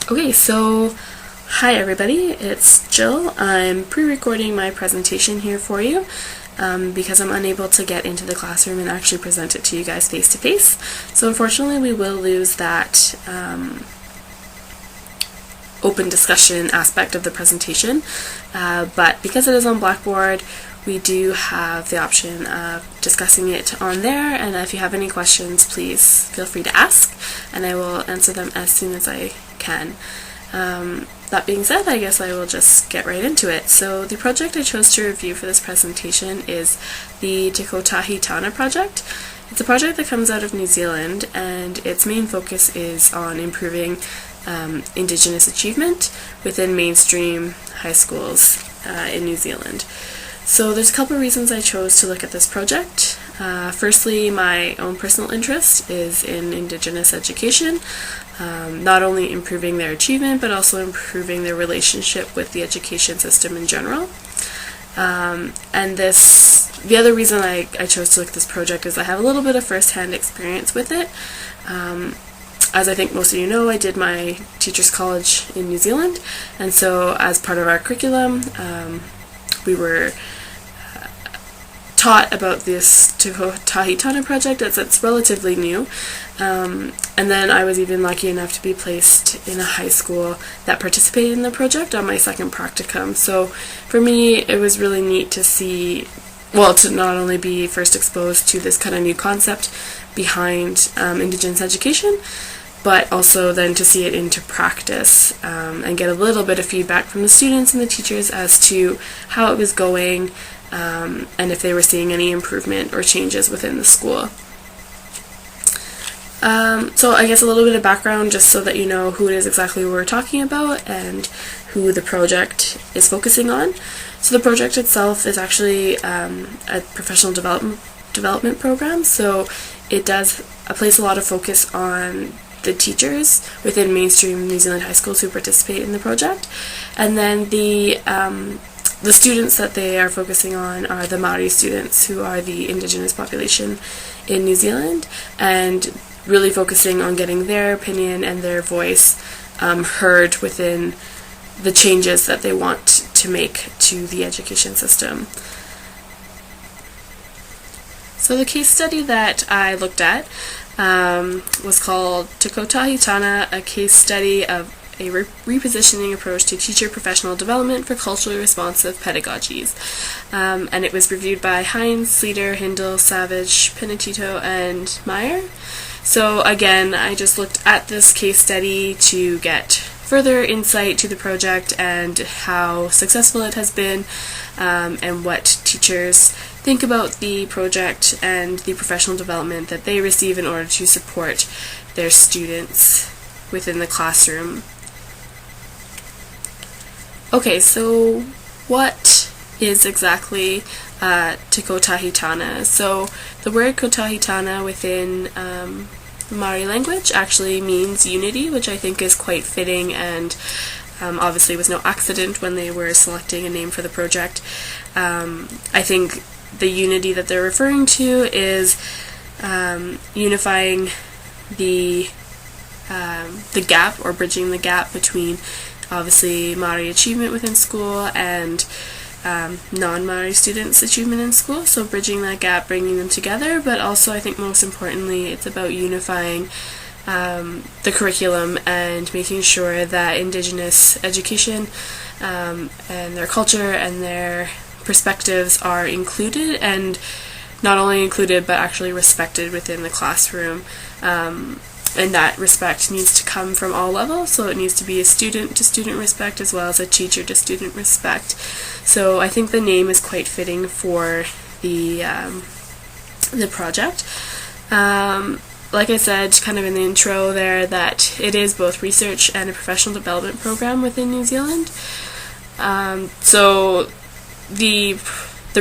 Okay, so hi everybody, it's Jill. I'm pre-recording my presentation here for you because I'm unable to get into the classroom and actually present it to you guys face to face. So unfortunately we will lose that open discussion aspect of the presentation, but because it is on Blackboard, we do have the option of discussing it on there, and if you have any questions, please feel free to ask, and I will answer them as soon as I can. That being said, I guess I will just get right into it. So the project I chose to review for this presentation is the Te Kotahi Tana project. It's a project that comes out of New Zealand, and its main focus is on improving Indigenous achievement within mainstream high schools in New Zealand. So there's a couple of reasons I chose to look at this project. Firstly, my own personal interest is in Indigenous education, not only improving their achievement, but also improving their relationship with the education system in general. The other reason I chose to look at this project is I have a little bit of first-hand experience with it. As I think most of you know, I did my teacher's college in New Zealand, and so as part of our curriculum, we were taught about this Te Kotahi Tana project as it's relatively new, and then I was even lucky enough to be placed in a high school that participated in the project on my second practicum. So for me it was really neat to see, to not only be first exposed to this kind of new concept behind Indigenous education, but also then to see it into practice and get a little bit of feedback from the students and the teachers as to how it was going, and if they were seeing any improvement or changes within the school. So I guess a little bit of background just so that you know who it is exactly we're talking about and who the project is focusing on. So the project itself is actually a professional development program, so it does place a lot of focus on the teachers within mainstream New Zealand high schools who participate in the project, and then the students that they are focusing on are the Maori students, who are the Indigenous population in New Zealand, and really focusing on getting their opinion and their voice heard within the changes that they want to make to the education system. So the case study that I looked at was called Te Kotahi Tana, a case study of a repositioning approach to teacher professional development for culturally responsive pedagogies. And it was reviewed by Hines, Sleater, Hindle, Savage, Pinatito, and Meyer. So again, I just looked at this case study to get further insight to the project and how successful it has been, and what teachers think about the project and the professional development that they receive in order to support their students within the classroom. Okay, so what is exactly Te Kotahi Tana? So the word Kotahi Tana within the Maori language actually means unity, which I think is quite fitting, and obviously was no accident when they were selecting a name for the project. I think the unity that they're referring to is unifying the gap, or bridging the gap between obviously Maori achievement within school and non-Maori students' achievement in school, so bridging that gap, bringing them together, but also I think most importantly it's about unifying the curriculum and making sure that Indigenous education and their culture and their perspectives are included, and not only included but actually respected within the classroom. And that respect needs to come from all levels, so it needs to be a student-to-student respect as well as a teacher-to-student respect. So I think the name is quite fitting for the project. Like I said kind of in the intro there, that it is both research and a professional development program within New Zealand. So the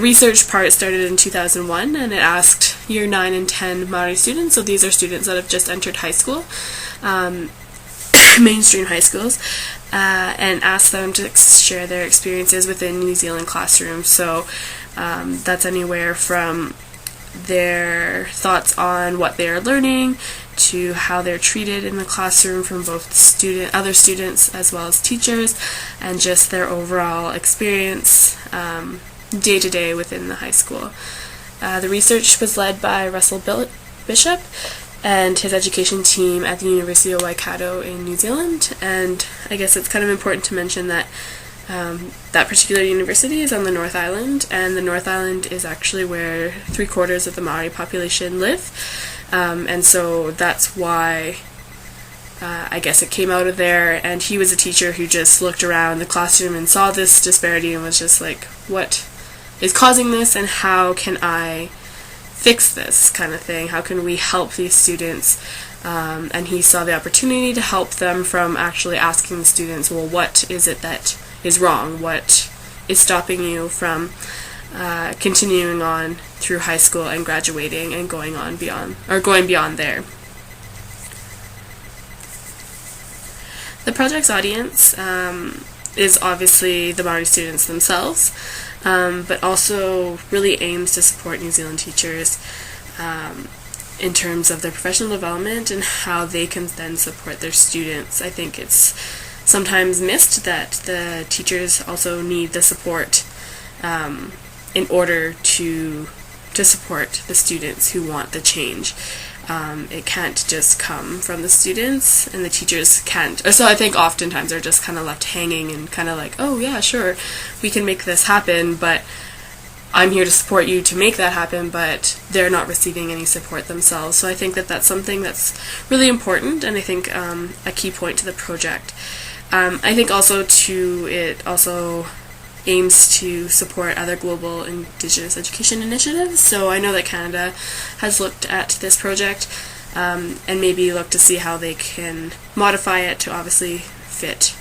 research part started in 2001, and it asked year 9 and 10 Maori students, so these are students that have just entered high school, mainstream high schools, and asked them to share their experiences within New Zealand classrooms. So that's anywhere from their thoughts on what they are learning to how they're treated in the classroom from both other students as well as teachers, and just their overall experience day to day within the high school. The research was led by Russell Bishop and his education team at the University of Waikato in New Zealand, and I guess it's kind of important to mention that that particular university is on the North Island, and the North Island is actually where 3/4 of the Maori population live, and so that's why I guess it came out of there. And he was a teacher who just looked around the classroom and saw this disparity and was just like, what is causing this, and how can I fix this kind of thing? How can we help these students? And he saw the opportunity to help them from actually asking the students, well, what is it that is wrong? What is stopping you from continuing on through high school and graduating and going beyond there? The project's audience is obviously the Maori students themselves, but also really aims to support New Zealand teachers in terms of their professional development and how they can then support their students. I think it's sometimes missed that the teachers also need the support in order to support the students who want the change. It can't just come from the students, and the teachers can't. So I think oftentimes they're just kind of left hanging and kind of like, oh yeah, sure, we can make this happen, but I'm here to support you to make that happen, but they're not receiving any support themselves. So I think that that's something that's really important, and I think a key point to the project. I think also it also aims to support other global Indigenous education initiatives. So I know that Canada has looked at this project and maybe looked to see how they can modify it to obviously fit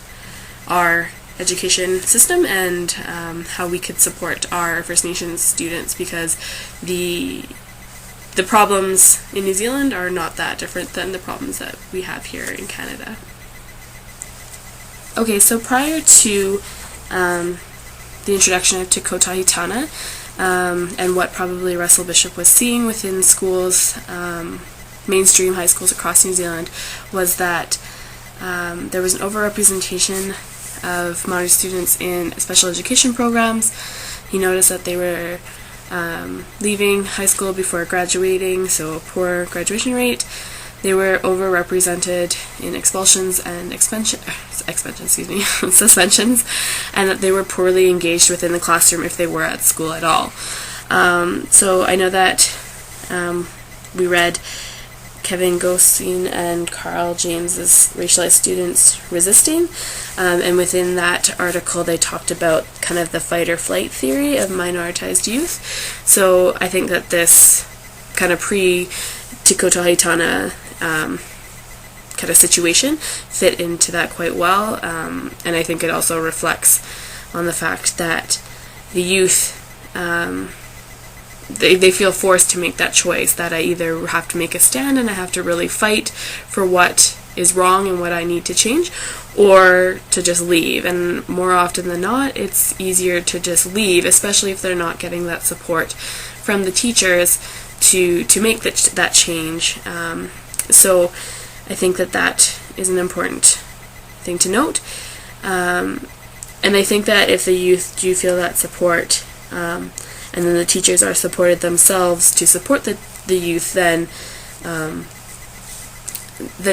our education system, and how we could support our First Nations students, because the problems in New Zealand are not that different than the problems that we have here in Canada. Okay, so prior to the introduction of Te Kotahitana, and what probably Russell Bishop was seeing within schools, mainstream high schools across New Zealand, was that there was an overrepresentation of Maori students in special education programs. He noticed that they were leaving high school before graduating, so a poor graduation rate. They were overrepresented in expulsions and suspensions, and that they were poorly engaged within the classroom if they were at school at all. So I know that we read Kevin Gostein and Carl James's Racialized Students Resisting, and within that article they talked about kind of the fight or flight theory of minoritized youth. So I think that this kind of pre-Te Kotahitana kind of situation fit into that quite well, and I think it also reflects on the fact that the youth they feel forced to make that choice, that I either have to make a stand and I have to really fight for what is wrong and what I need to change, or to just leave. And more often than not, it's easier to just leave, especially if they're not getting that support from the teachers to make that change. So I think that is an important thing to note. And I think that if the youth do feel that support, and then the teachers are supported themselves to support the youth, then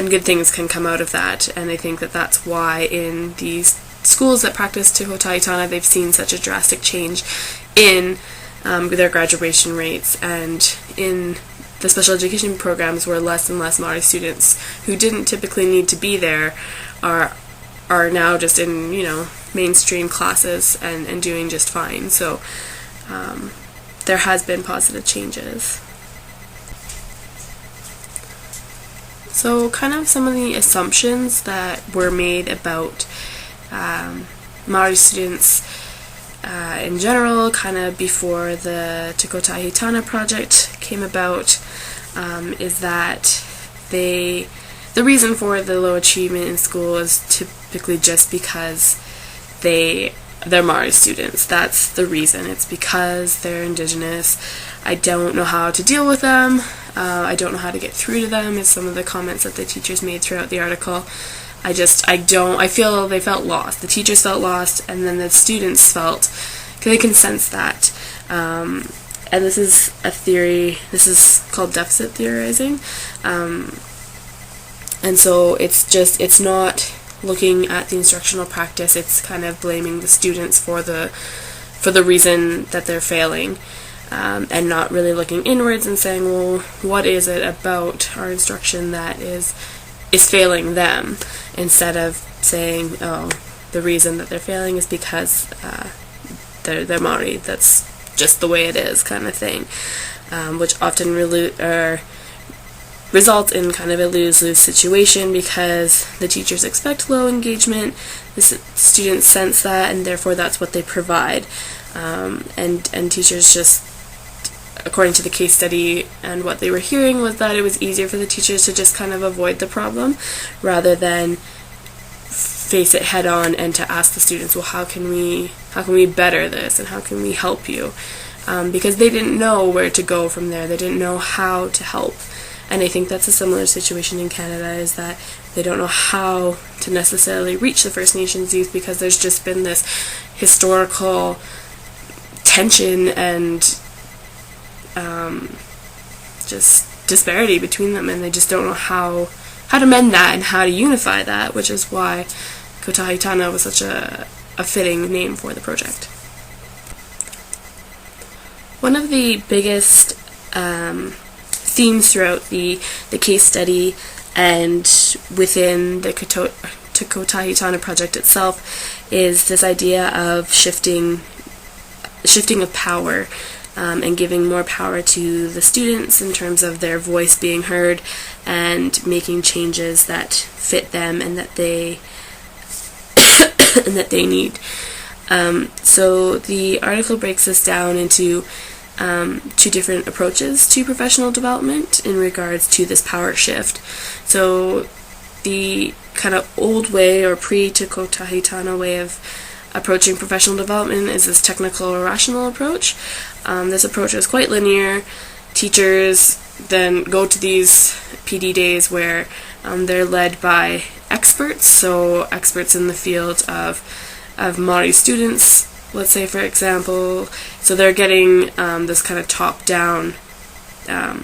good things can come out of that. And I think that that's why in these schools that practice Te Kotahitana, they've seen such a drastic change in their graduation rates, and in the special education programs where less and less Maori students who didn't typically need to be there are now just in, mainstream classes and doing just fine. So there has been positive changes. So kind of some of the assumptions that were made about Maori students in general, kind of before the Te Kotahitana project came about, is that the reason for the low achievement in school is typically just because they're Maori students. That's the reason. It's because they're Indigenous. I don't know how to deal with them. I don't know how to get through to them, is some of the comments that the teachers made throughout the article. I feel they felt lost. The teachers felt lost, and then the students felt, because they can sense that. And this is a theory, this is called deficit theorizing. And so it's not looking at the instructional practice, it's kind of blaming the students for the reason that they're failing, and not really looking inwards and saying, well, what is it about our instruction that is failing them, instead of saying, oh, the reason that they're failing is because they're Maori, that's just the way it is, kind of thing, which often results in kind of a lose-lose situation, because the teachers expect low engagement, the students sense that, and therefore that's what they provide. And teachers just, according to the case study and what they were hearing, was that it was easier for the teachers to just kind of avoid the problem rather than face it head on and to ask the students, well, how can we better this, and how can we help you? Because they didn't know where to go from there, they didn't know how to help. And I think that's a similar situation in Canada, is that they don't know how to necessarily reach the First Nations youth, because there's just been this historical tension and just disparity between them, and they just don't know how to mend that and how to unify that, which is why Kotahitana was such a fitting name for the project. One of the biggest themes throughout the case study and within the Kotahitana project itself is this idea of shifting of power, and giving more power to the students in terms of their voice being heard and making changes that fit them and that they need. So the article breaks this down into two different approaches to professional development in regards to this power shift. So the kind of old way, or pre-Kotahitana way of approaching professional development, is this technical or rational approach. This approach is quite linear. Teachers then go to these PD days where they're led by experts, so experts in the field of Māori students, let's say, for example. So they're getting this kind of top-down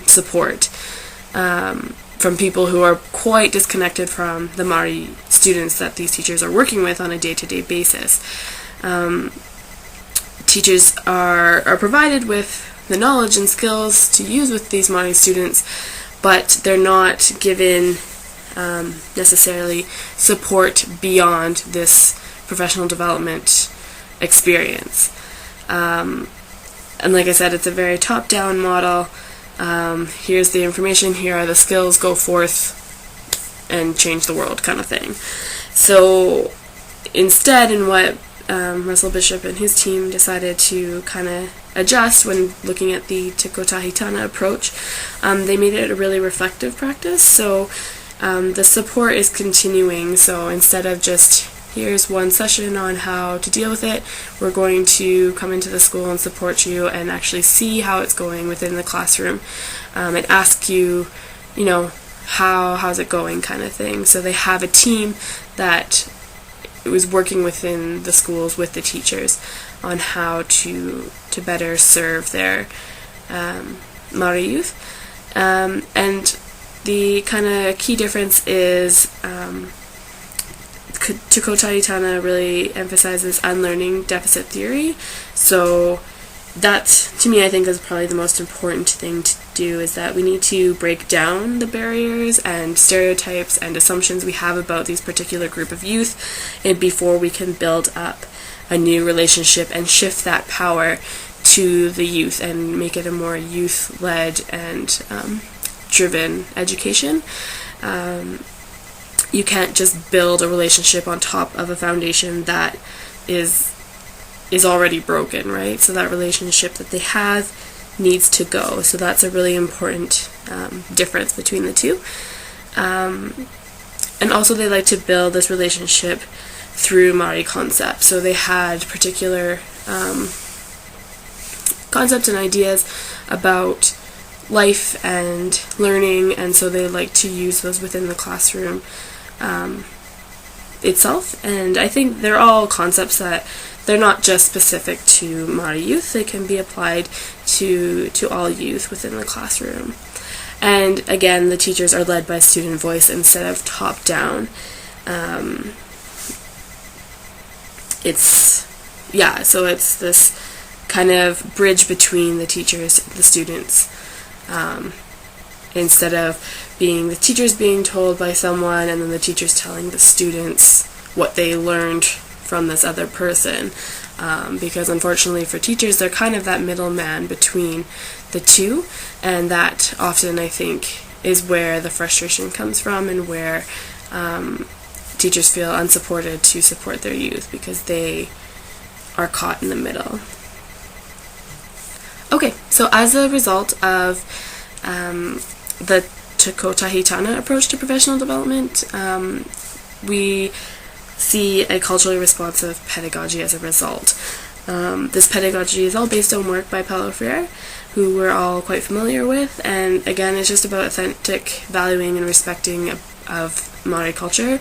support from people who are quite disconnected from the Māori students that these teachers are working with on a day-to-day basis. Teachers are provided with the knowledge and skills to use with these Māori students, but they're not given necessarily support beyond this professional development experience. And like I said, it's a very top-down model. Here's the information, here are the skills, go forth and change the world, kind of thing. So instead, in what Russell Bishop and his team decided to kind of adjust when looking at the Kotahitana approach, they made it a really reflective practice. So the support is continuing. So instead of just, here's one session on how to deal with it, we're going to come into the school and support you and actually see how it's going within the classroom, and ask you, how's it going, kind of thing. So they have a team that was working within the schools with the teachers on how to better serve their Māori youth. And the kind of key difference is Kotahitana really emphasizes unlearning deficit theory. So that, to me, I think is probably the most important thing to do, is that we need to break down the barriers and stereotypes and assumptions we have about these particular group of youth, and before we can build up a new relationship and shift that power to the youth and make it a more youth-led and driven education. You can't just build a relationship on top of a foundation that is already broken, right? So that relationship that they have needs to go. So that's a really important difference between the two. And also they like to build this relationship through Māori concepts. So they had particular concepts and ideas about life and learning, and so they like to use those within the classroom itself. And I think they're all concepts that they're not just specific to Māori youth, they can be applied to all youth within the classroom. And again, the teachers are led by student voice instead of top down. So it's this kind of bridge between the teachers and the students, instead of being the teachers being told by someone and then the teachers telling the students what they learned from this other person, because unfortunately for teachers they're kind of that middleman between the two, and that often I think is where the frustration comes from, and where teachers feel unsupported to support their youth because they are caught in the middle. Okay, so as a result of the Te Kotahitana approach to professional development, we see a culturally responsive pedagogy as a result. This pedagogy is all based on work by Paulo Freire, who we're all quite familiar with, and again it's just about authentic valuing and respecting of Māori culture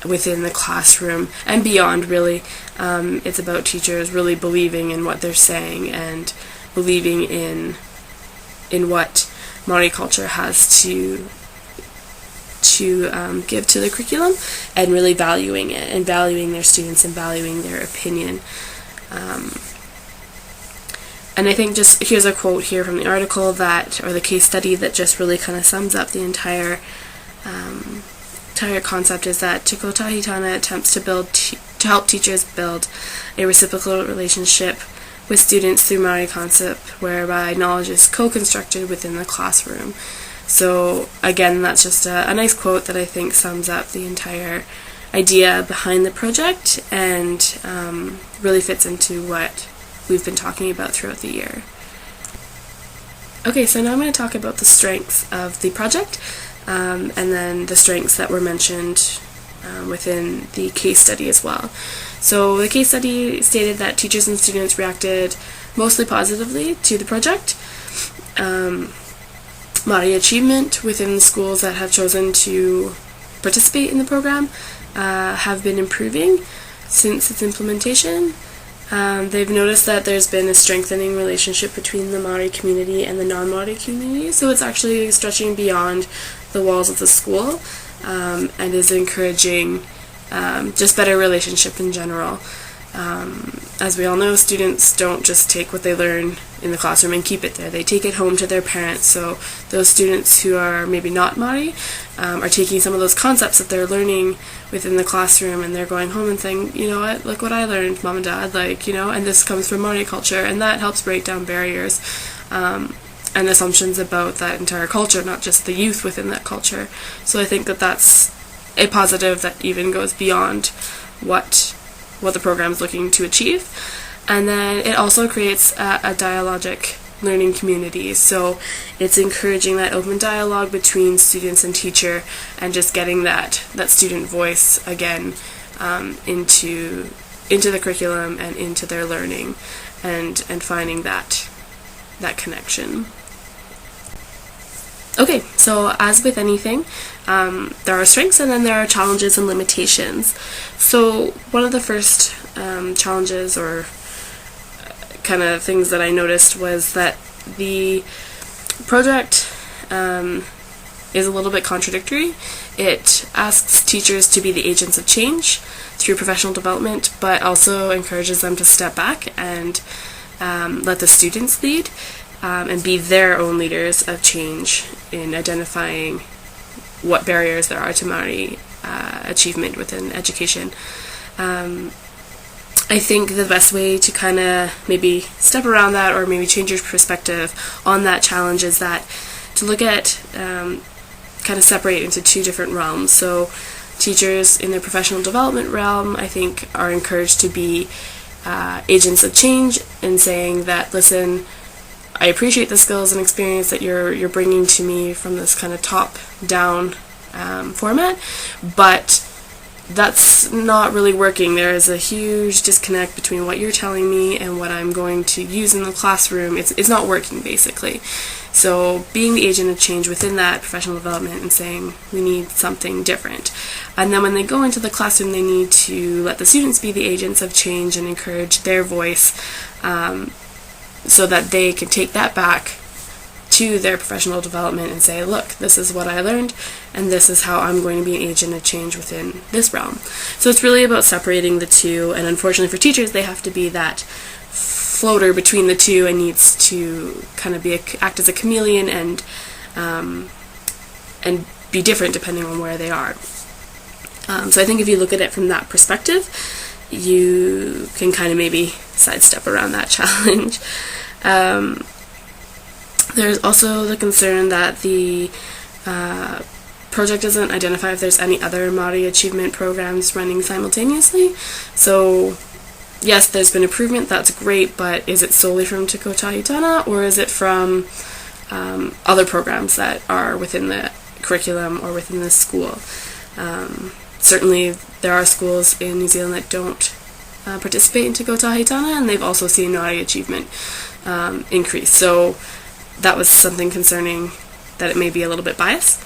within the classroom and beyond, really. It's about teachers really believing in what they're saying and believing in what Māori culture has to give to the curriculum, and really valuing it and valuing their students and valuing their opinion. And I think just here's a quote here from the article or the case study that just really kind of sums up the entire concept, is that Te Kotahitana attempts to help teachers build a reciprocal relationship with students through Māori concept, whereby knowledge is co-constructed within the classroom. So again, that's just a nice quote that I think sums up the entire idea behind the project, and really fits into what we've been talking about throughout the year. Okay, so now I'm going to talk about the strengths of the project, and then the strengths that were mentioned within the case study as well. So the case study stated that teachers and students reacted mostly positively to the project. Māori achievement within schools that have chosen to participate in the program have been improving since its implementation. They've noticed that there's been a strengthening relationship between the Māori community and the non-Māori community, so it's actually stretching beyond the walls of the school, and is encouraging just better relationship in general. As we all know, students don't just take what they learn in the classroom and keep it there. They take it home to their parents. So those students who are maybe not Māori are taking some of those concepts that they're learning within the classroom, and they're going home and saying, you know what, look what I learned, Mom and Dad, and this comes from Māori culture, and that helps break down barriers and assumptions about that entire culture, not just the youth within that culture. So I think that that's a positive that even goes beyond what the program is looking to achieve. And then it also creates a dialogic learning community, so it's encouraging that open dialogue between students and teacher, and just getting that student voice again into the curriculum and into their learning, and finding that connection. Okay, so as with anything, there are strengths and then there are challenges and limitations. So one of the first challenges or kind of things that I noticed was that the project is a little bit contradictory. It asks teachers to be the agents of change through professional development, but also encourages them to step back and let the students lead, and be their own leaders of change in identifying what barriers there are to Māori achievement within education. I think the best way to kind of maybe step around that, or maybe change your perspective on that challenge, is that to look at kind of separate into two different realms. So teachers in their professional development realm, I think, are encouraged to be agents of change, in saying that, listen, I appreciate the skills and experience that you're bringing to me from this kind of top-down format, but that's not really working. There is a huge disconnect between what you're telling me and what I'm going to use in the classroom. It's not working, basically. So being the agent of change within that professional development and saying we need something different. And then when they go into the classroom, they need to let the students be the agents of change and encourage their voice, so that they can take that back to their professional development and say, look, this is what I learned, and this is how I'm going to be an agent of change within this realm. So it's really about separating the two, and unfortunately for teachers, they have to be that floater between the two and needs to kind of act as a chameleon and be different depending on where they are. So I think if you look at it from that perspective, you can kind of maybe sidestep around that challenge. There's also the concern that the project doesn't identify if there's any other Māori achievement programs running simultaneously. So yes, there's been improvement, that's great, but is it solely from Te Kotahitana, or is it from other programs that are within the curriculum or within the school? Certainly there are schools in New Zealand that don't participate in Te Kotahitana, and they've also seen Māori achievement increase. So that was something concerning, that it may be a little bit biased.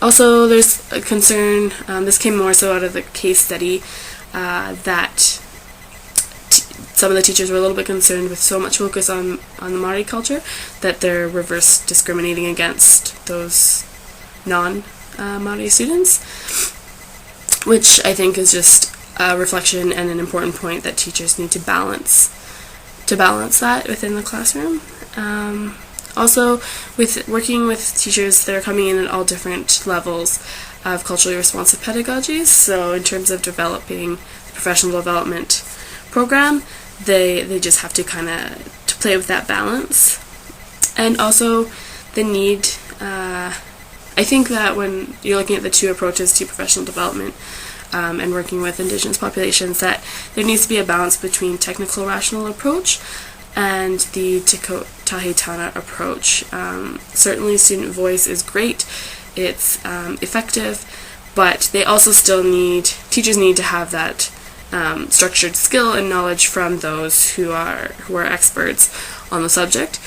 Also, there's a concern, this came more so out of the case study, that some of the teachers were a little bit concerned with so much focus on the Māori culture that they're reverse discriminating against those non-Māori students, which I think is just a reflection and an important point that teachers need to balance that within the classroom. Also, with working with teachers, they're coming in at all different levels of culturally responsive pedagogies. So in terms of developing the professional development program, they just have to kind of play with that balance. And also the need, I think that when you're looking at the two approaches to professional development, and working with Indigenous populations, that there needs to be a balance between technical rational approach and the Te Kotahitana approach. Certainly student voice is great, it's effective, but they also teachers need to have that structured skill and knowledge from those who are experts on the subject,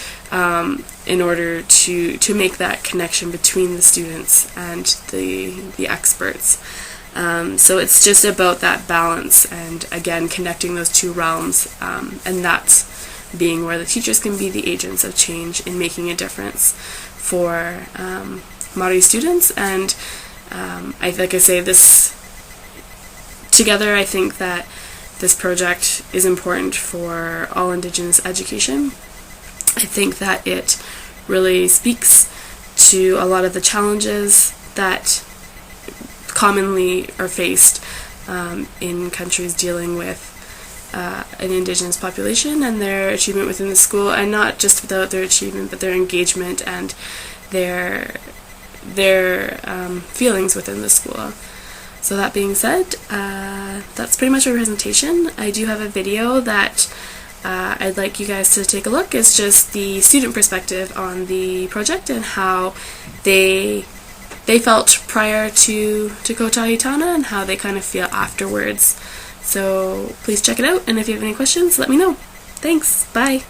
in order to make that connection between the students and the experts. So it's just about that balance, and again connecting those two realms, and that's being where the teachers can be the agents of change in making a difference for Māori students. And like I say, this together, I think that this project is important for all Indigenous education. I think that it really speaks to a lot of the challenges that commonly are faced in countries dealing with an Indigenous population and their achievement within the school, and not just without their achievement, but their engagement and their feelings within the school. So that being said, that's pretty much my presentation. I do have a video that I'd like you guys to take a look. It's just the student perspective on the project and how they felt prior to Te Kotahitana and how they kind of feel afterwards. So please check it out, and if you have any questions, let me know. Thanks, bye!